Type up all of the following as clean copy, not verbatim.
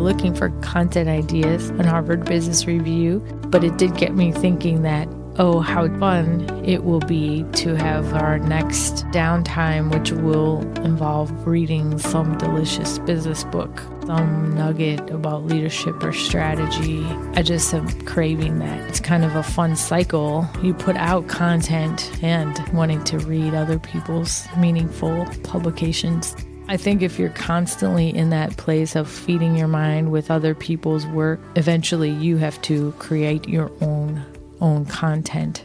looking for content ideas on Harvard Business Review, but it did get me thinking that, oh, how fun it will be to have our next downtime, which will involve reading some delicious business book, some nugget about leadership or strategy. I just am craving that. It's kind of a fun cycle. You put out content and wanting to read other people's meaningful publications. I think if you're constantly in that place of feeding your mind with other people's work, eventually you have to create your own content.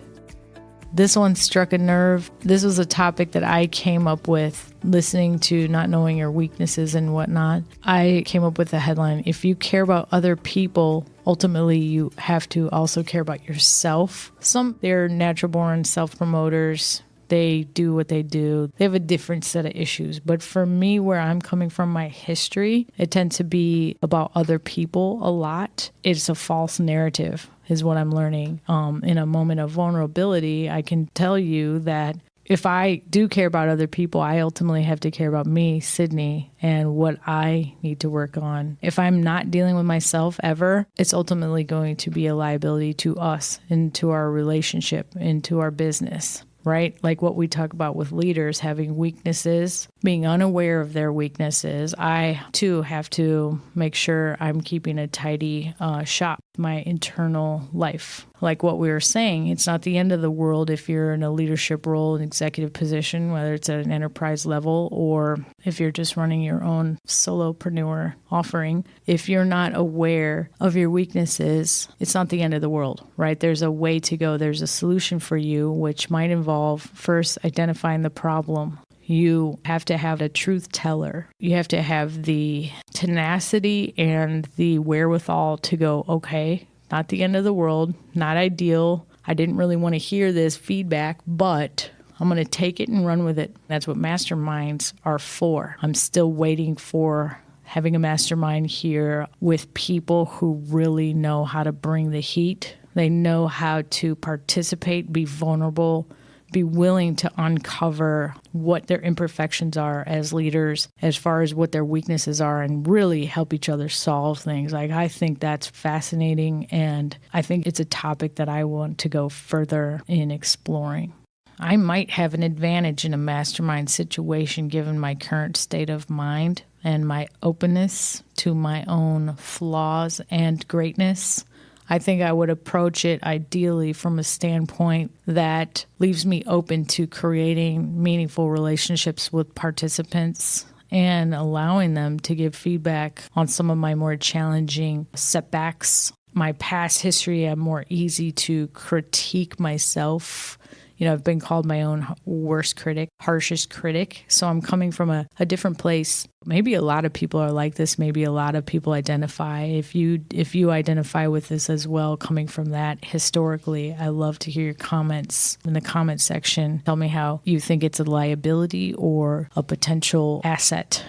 This one struck a nerve. This was a topic that I came up with listening to Not Knowing Your Weaknesses and whatnot. I came up with the headline, if you care about other people, ultimately you have to also care about yourself. They're natural born self-promoters. They do what they do. They have a different set of issues. But for me, where I'm coming from, my history, it tends to be about other people a lot. It's a false narrative is what I'm learning. In a moment of vulnerability, I can tell you that if I do care about other people, I ultimately have to care about me, Sydney, and what I need to work on. If I'm not dealing with myself ever, it's ultimately going to be a liability to us and to our relationship and to our business. Right? Like what we talk about with leaders having weaknesses, being unaware of their weaknesses. I, too, have to make sure I'm keeping a tidy shop, my internal life. Like what we were saying, it's not the end of the world if you're in a leadership role, an executive position, whether it's at an enterprise level or if you're just running your own solopreneur offering. If you're not aware of your weaknesses, it's not the end of the world, right? There's a way to go. There's a solution for you, which might involve first identifying the problem. You have to have a truth teller. You have to have the tenacity and the wherewithal to go, okay, not the end of the world, not ideal. I didn't really want to hear this feedback, but I'm going to take it and run with it. That's what masterminds are for. I'm still waiting for having a mastermind here with people who really know how to bring the heat. They know how to participate, be vulnerable, be willing to uncover what their imperfections are as leaders, as far as what their weaknesses are, and really help each other solve things. Like, I think that's fascinating, and I think it's a topic that I want to go further in exploring. I might have an advantage in a mastermind situation given my current state of mind and my openness to my own flaws and greatness. I think I would approach it ideally from a standpoint that leaves me open to creating meaningful relationships with participants and allowing them to give feedback on some of my more challenging setbacks. My past history, I'm more easy to critique myself. You know, I've been called my own worst critic, harshest critic. So I'm coming from a different place. Maybe a lot of people are like this. Maybe a lot of people identify. If you identify with this as well, coming from that historically, I love to hear your comments in the comment section. Tell me how you think it's a liability or a potential asset.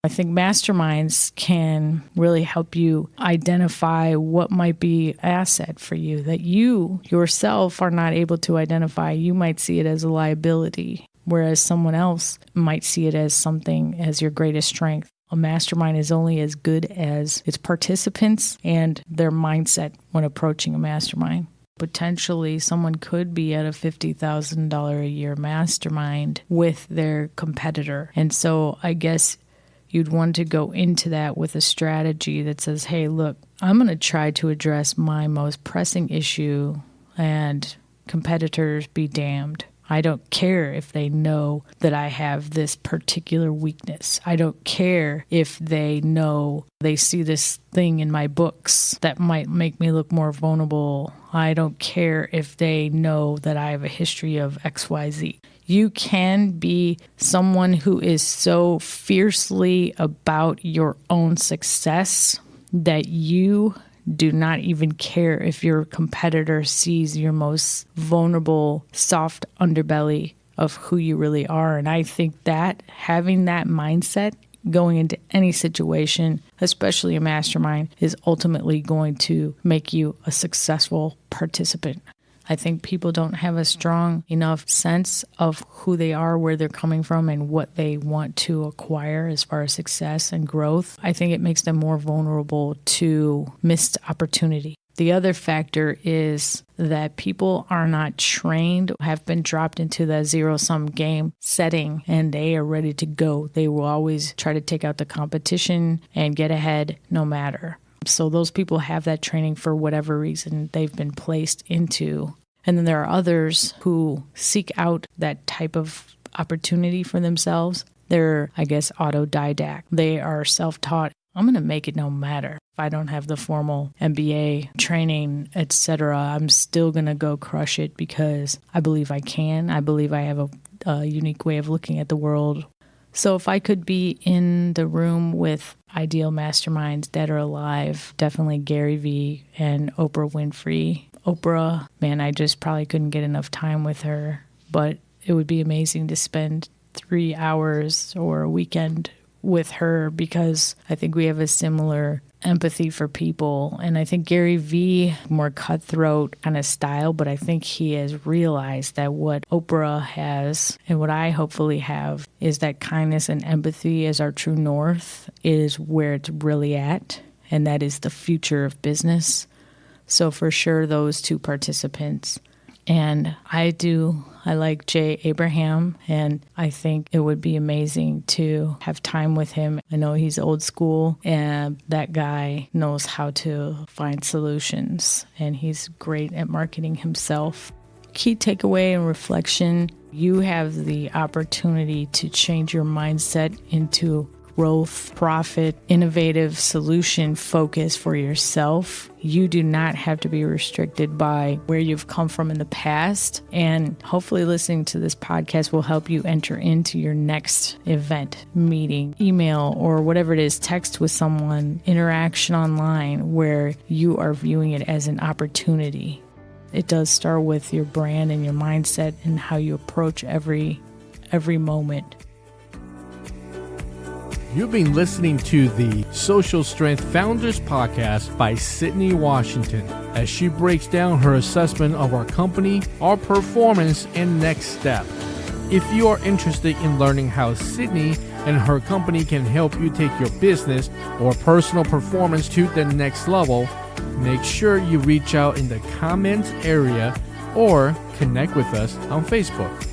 I think masterminds can really help you identify what might be an asset for you that you yourself are not able to identify. You might see it as a liability, whereas someone else might see it as something as your greatest strength. A mastermind is only as good as its participants and their mindset when approaching a mastermind. Potentially, someone could be at a $50,000 a year mastermind with their competitor. And so I guess you'd want to go into that with a strategy that says, hey, look, I'm going to try to address my most pressing issue and competitors be damned. I don't care if they know that I have this particular weakness. I don't care if they know they see this thing in my books that might make me look more vulnerable. I don't care if they know that I have a history of XYZ. You can be someone who is so fiercely about your own success that you do not even care if your competitor sees your most vulnerable, soft underbelly of who you really are. And I think that having that mindset going into any situation, especially a mastermind, is ultimately going to make you a successful participant. I think people don't have a strong enough sense of who they are, where they're coming from, and what they want to acquire as far as success and growth. I think it makes them more vulnerable to missed opportunity. The other factor is that people are not trained, have been dropped into the zero-sum game setting, and they are ready to go. They will always try to take out the competition and get ahead no matter. So those people have that training for whatever reason they've been placed into. And then there are others who seek out that type of opportunity for themselves. They're, I guess, autodidact. They are self-taught. I'm going to make it no matter. If I don't have the formal MBA training, etc., I'm still going to go crush it because I believe I can. I believe I have a unique way of looking at the world. So if I could be in the room with ideal masterminds that are alive, definitely Gary Vee and Oprah Winfrey. Oprah, man, I just probably couldn't get enough time with her, but it would be amazing to spend 3 hours or a weekend with her because I think we have a similar empathy for people. And I think Gary Vee, more cutthroat kind of style, but I think he has realized that what Oprah has and what I hopefully have is that kindness and empathy as our true north is where it's really at. And that is the future of business. So for sure, those two participants. And I like Jay Abraham, and I think it would be amazing to have time with him. I know he's old school, and that guy knows how to find solutions, and he's great at marketing himself. Key takeaway and reflection, you have the opportunity to change your mindset into growth, profit, innovative solution focus for yourself. You do not have to be restricted by where you've come from in the past. And hopefully listening to this podcast will help you enter into your next event, meeting, email, or whatever it is, text with someone, interaction online, where you are viewing it as an opportunity. It does start with your brand and your mindset and how you approach every moment. You've been listening to the Social Strength Founders Podcast by Sydney Washington as she breaks down her assessment of our company, our performance, and next step. If you are interested in learning how Sydney and her company can help you take your business or personal performance to the next level, make sure you reach out in the comments area or connect with us on Facebook.